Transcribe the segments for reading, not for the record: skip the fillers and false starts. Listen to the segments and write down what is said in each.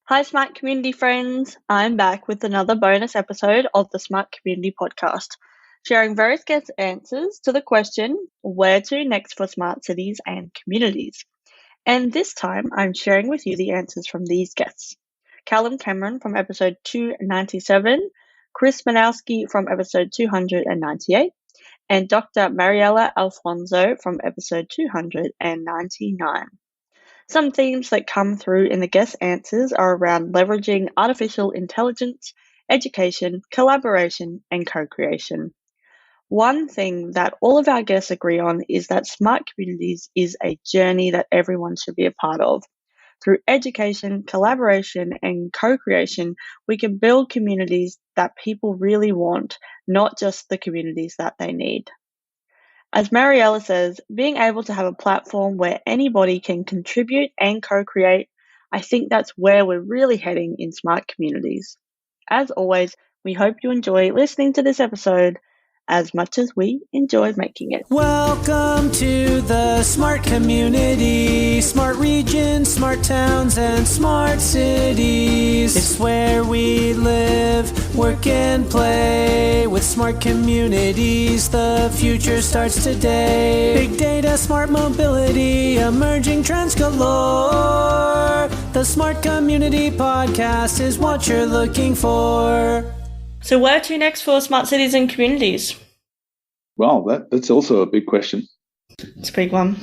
Hi, Smart Community friends. I'm back with another bonus episode of the Smart Community podcast, sharing various guest answers to the question, where to next for smart cities and communities? And this time, I'm sharing with you the answers from these guests. Calum Cameron from episode 297, Chris Manoski from episode 298, and Dr. Mariela Alfonzo from episode 299. Some themes that come through in the guest answers are around leveraging artificial intelligence, education, collaboration, and co-creation. One thing that all of our guests agree on is that smart communities is a journey that everyone should be a part of. Through education, collaboration, and co-creation, we can build communities that people really want, not just the communities that they need. As Mariela says, being able to have a platform where anybody can contribute and co-create, I think that's where we're really heading in smart communities. As always, we hope you enjoy listening to this episode as much as we enjoyed making it. Welcome to the smart community, smart regions, smart towns, and smart cities. It's where we live, work, and play. With smart communities, the future starts today. Big data, smart mobility, emerging trends galore. The Smart Community Podcast is what you're looking for. So where to next for smart cities and communities? Well, that's also a big question. It's a big one.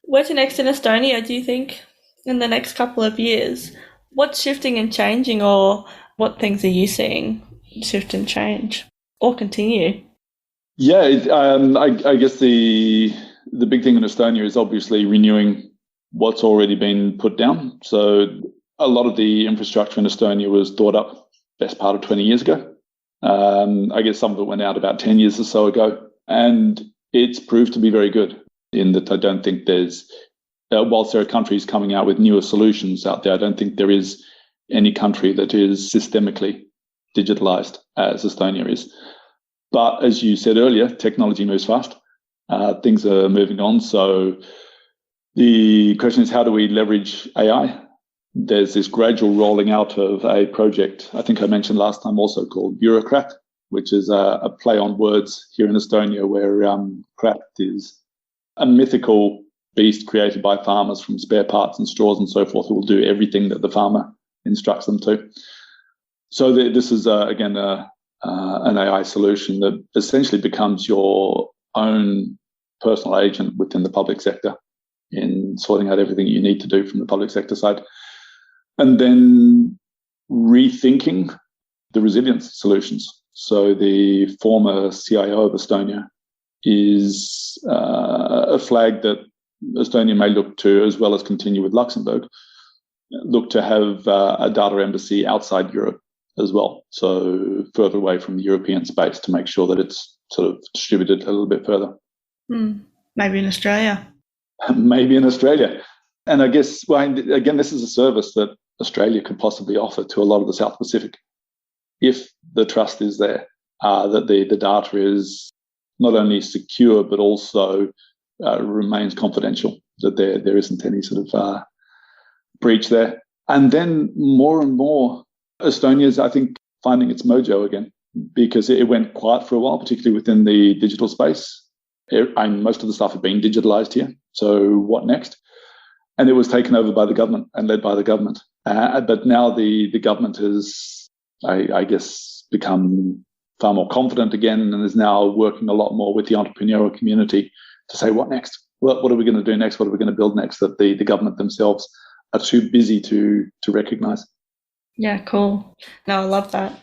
Where to next in Estonia, do you think, in the next couple of years? What's shifting and changing, or what things are you seeing shift and change or continue? Yeah, I guess the big thing in Estonia is obviously renewing what's already been put down. So a lot of the infrastructure in Estonia was thought up best part of 20 years ago. I guess some of it went out about 10 years or so ago. And it's proved to be very good in that I don't think there's, whilst there are countries coming out with newer solutions out there, I don't think there is any country that is systemically digitalized as Estonia is. But as you said earlier, technology moves fast. Things are moving on. So the question is, how do we leverage AI? There's this gradual rolling out of a project, I think I mentioned last time also, called Bureaucrat, which is a play on words here in Estonia, where Krat is a mythical beast created by farmers from spare parts and straws and so forth, who will do everything that the farmer instructs them to. So this is, again, an AI solution that essentially becomes your own personal agent within the public sector in sorting out everything you need to do from the public sector side. And then rethinking the resilience solutions. So the former CIO of Estonia is a flag that Estonia may look to, as well as continue with Luxembourg, look to have a data embassy outside Europe as well. So further away from the European space, to make sure that it's sort of distributed a little bit further. Maybe in Australia. Maybe in Australia. And I guess, well, again, this is a service that Australia could possibly offer to a lot of the South Pacific, if the trust is there, that the data is not only secure, but also remains confidential, that there isn't any sort of breach there. And then more and more, Estonia is, I think, finding its mojo again, because it went quiet for a while, particularly within the digital space. Most of the stuff had been digitalized here. So what next? And it was taken over by the government and led by the government. But now the government has, I guess, become far more confident again, and is now working a lot more with the entrepreneurial community to say, what next? What are we going to do next? What are we going to build next? That the government themselves are too busy to recognize. Yeah, cool. No, I love that.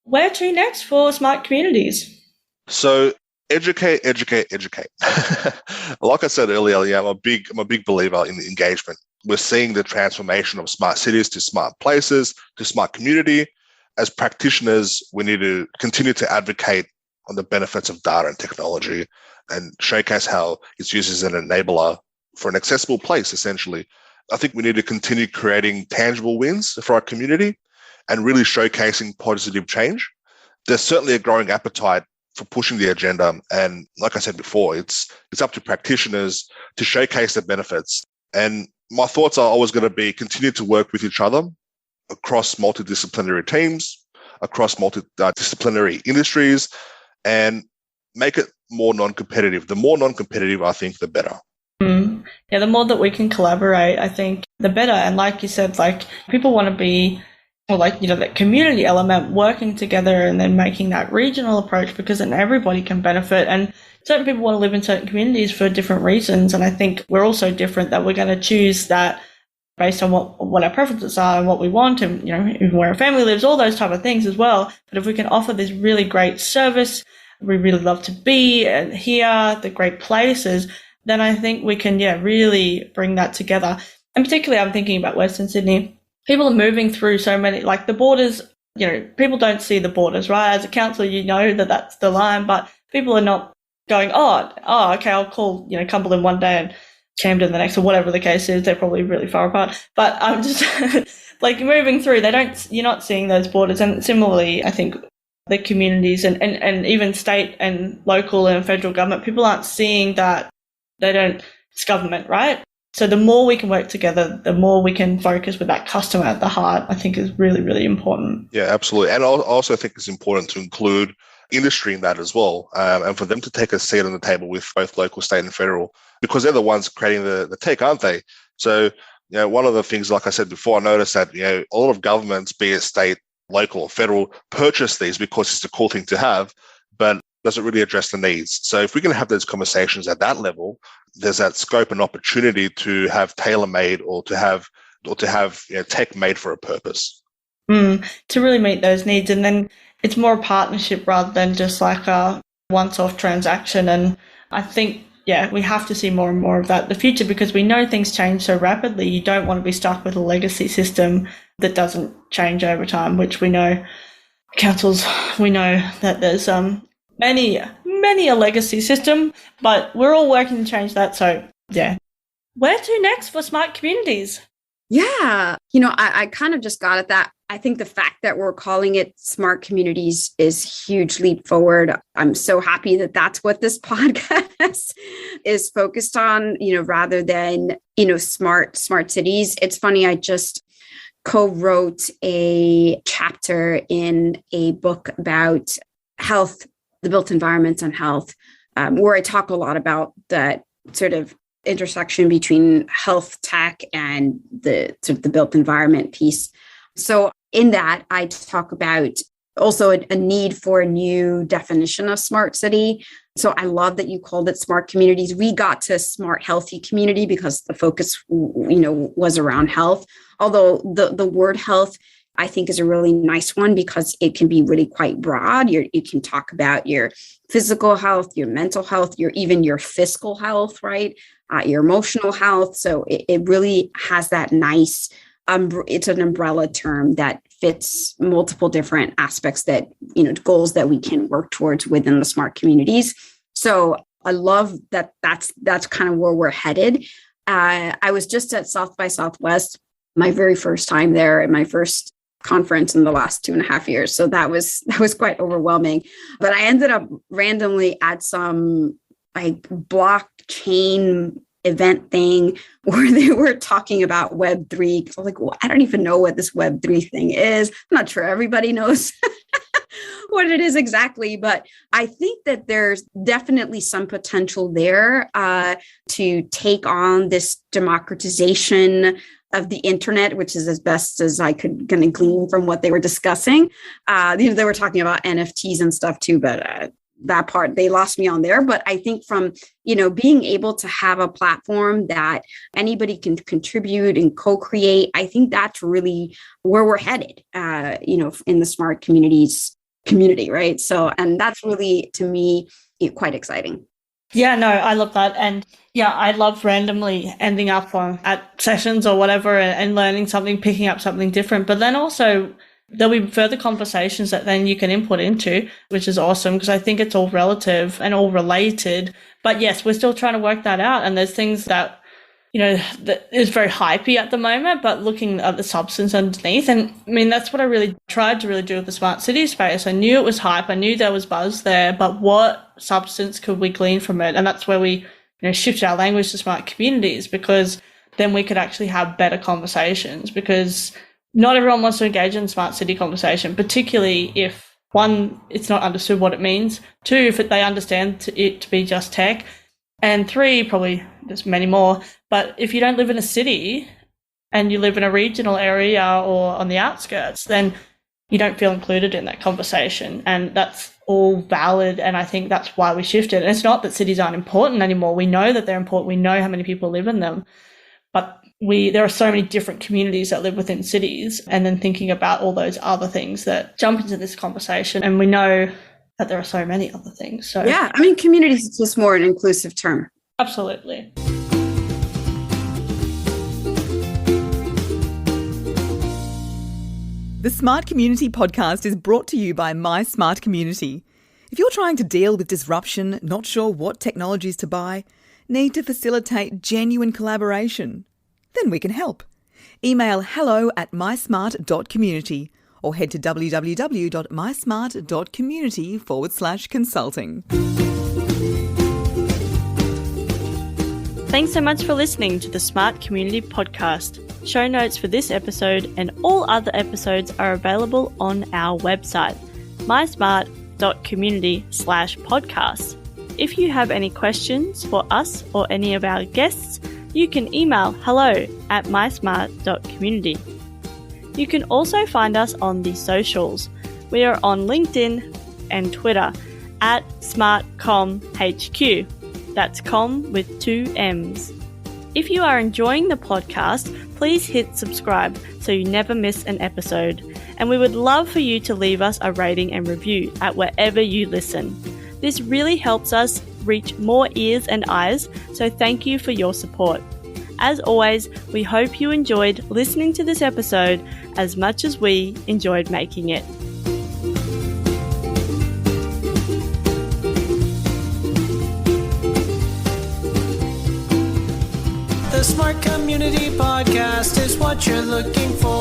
Where to next for smart communities? So educate. Like I said earlier, I'm a big believer in engagement. We're seeing the transformation of smart cities to smart places, to smart community. As practitioners, we need to continue to advocate on the benefits of data and technology and showcase how it's used as an enabler for an accessible place, essentially. I think we need to continue creating tangible wins for our community and really showcasing positive change. There's certainly a growing appetite for pushing the agenda. And like I said before, it's up to practitioners to showcase the benefits. And my thoughts are always going to be continue to work with each other across multidisciplinary teams, across multidisciplinary industries, and make it more non-competitive. The more non-competitive, I think, the better. Yeah, the more that we can collaborate, I think, the better. And like you said, like people want to be, or like, you know, that community element, working together and then making that regional approach, because then everybody can benefit. And certain people want to live in certain communities for different reasons. And I think we're all so different that we're going to choose that based on what our preferences are and what we want, and, you know, where our family lives, all those type of things as well. But if we can offer this really great service, we really love to be here, the great places, then I think we can, really bring that together. And particularly I'm thinking about Western Sydney. People are moving through so many, like the borders, you know, people don't see the borders, right? As a councillor, you know that that's the line, but people are not going, oh, okay, I'll call, you know, Cumberland one day and Camden the next, or whatever the case is. They're probably really far apart. But I'm just like moving through, you're not seeing those borders. And similarly, I think the communities and even state and local and federal government, people aren't seeing that. It's government, right? So the more we can work together, the more we can focus with that customer at the heart, I think is really, really important. Yeah, absolutely. And I also think it's important to include industry in that as well, and for them to take a seat on the table with both local, state and federal, because they're the ones creating the tech, aren't they? So, you know, one of the things, like I said before, I noticed that, you know, a lot of governments, be it state, local or federal, purchase these because it's a cool thing to have, but doesn't really address the needs. So if we can have those conversations at that level, there's that scope and opportunity to have tailor-made or to have you know, tech made for a purpose. To really meet those needs. And then it's more a partnership rather than just like a once-off transaction. And I think, we have to see more and more of that in the future, because we know things change so rapidly. You don't want to be stuck with a legacy system that doesn't change over time, which we know councils, we know that there's many a legacy system, but we're all working to change that. So where to next for smart communities? Yeah, you know, I kind of just got at that. I think the fact that we're calling it smart communities is huge leap forward. I'm so happy that that's what this podcast is focused on, you know, rather than, you know, smart cities. It's funny, I just co-wrote a chapter in a book about health, the built environments and health, where I talk a lot about that sort of intersection between health tech and the sort of the built environment piece. So in that, I talk about also a need for a new definition of smart city. So I love that you called it smart communities. We got to smart, healthy community because the focus, you know, was around health. Although the word health, I think, is a really nice one because it can be really quite broad. You can talk about your physical health, your mental health, even your fiscal health, right? Your emotional health. So it really has that nice, it's an umbrella term that fits multiple different aspects that, you know, goals that we can work towards within the smart communities. So I love that that's kind of where we're headed. I was just at South by Southwest, my very first time there, and my first conference in the last 2.5 years. So that was quite overwhelming. But I ended up randomly at some like blockchain event thing where they were talking about Web3. I was like, well, I don't even know what this Web3 thing is. I'm not sure everybody knows what it is exactly, but I think that there's definitely some potential there to take on this democratization of the internet, which is as best as I could kind of glean from what they were discussing. They were talking about NFTs and stuff too, but that part, they lost me on there. But I think from, you know, being able to have a platform that anybody can contribute and co-create, I think that's really where we're headed, you know, in the smart communities community, right? So, and that's really, to me, quite exciting. Yeah, no, I love that. And yeah, I love randomly ending up at sessions or whatever and learning something, picking up something different. But then also there'll be further conversations that then you can input into, which is awesome because I think it's all relative and all related. But yes, we're still trying to work that out. And there's things that, you know, that is very hypey at the moment, but looking at the substance underneath. And I mean, that's what I really tried to really do with the smart city space. I knew it was hype. I knew there was buzz there, but what substance could we glean from it? And that's where we, you know, shifted our language to smart communities, because then we could actually have better conversations, because not everyone wants to engage in smart city conversation, particularly if, one, it's not understood what it means, two, if they understand it to be just tech, and three, probably there's many more, but if you don't live in a city and you live in a regional area or on the outskirts, then you don't feel included in that conversation. And that's all valid, and I think that's why we shifted. And it's not that cities aren't important anymore. We know that they're important. We know how many people live in them. But there are so many different communities that live within cities, and then thinking about all those other things that jump into this conversation. And we know that there are so many other things. So yeah, I mean, communities is just more an inclusive term. Absolutely. The Smart Community podcast is brought to you by My Smart Community. If you're trying to deal with disruption, not sure what technologies to buy, need to facilitate genuine collaboration, then we can help. Email hello@mysmart.community or head to www.mysmart.community/consulting. Thanks so much for listening to the Smart Community Podcast. Show notes for this episode and all other episodes are available on our website, mysmart.community/podcast. If you have any questions for us or any of our guests, you can email hello@mysmart.community. You can also find us on the socials. We are on LinkedIn and Twitter @SmartComHQ. That's com with 2 M's. If you are enjoying the podcast, please hit subscribe so you never miss an episode. And we would love for you to leave us a rating and review at wherever you listen. This really helps us reach more ears and eyes, so thank you for your support. As always, we hope you enjoyed listening to this episode as much as we enjoyed making it. The Smart Community Podcast is what you're looking for.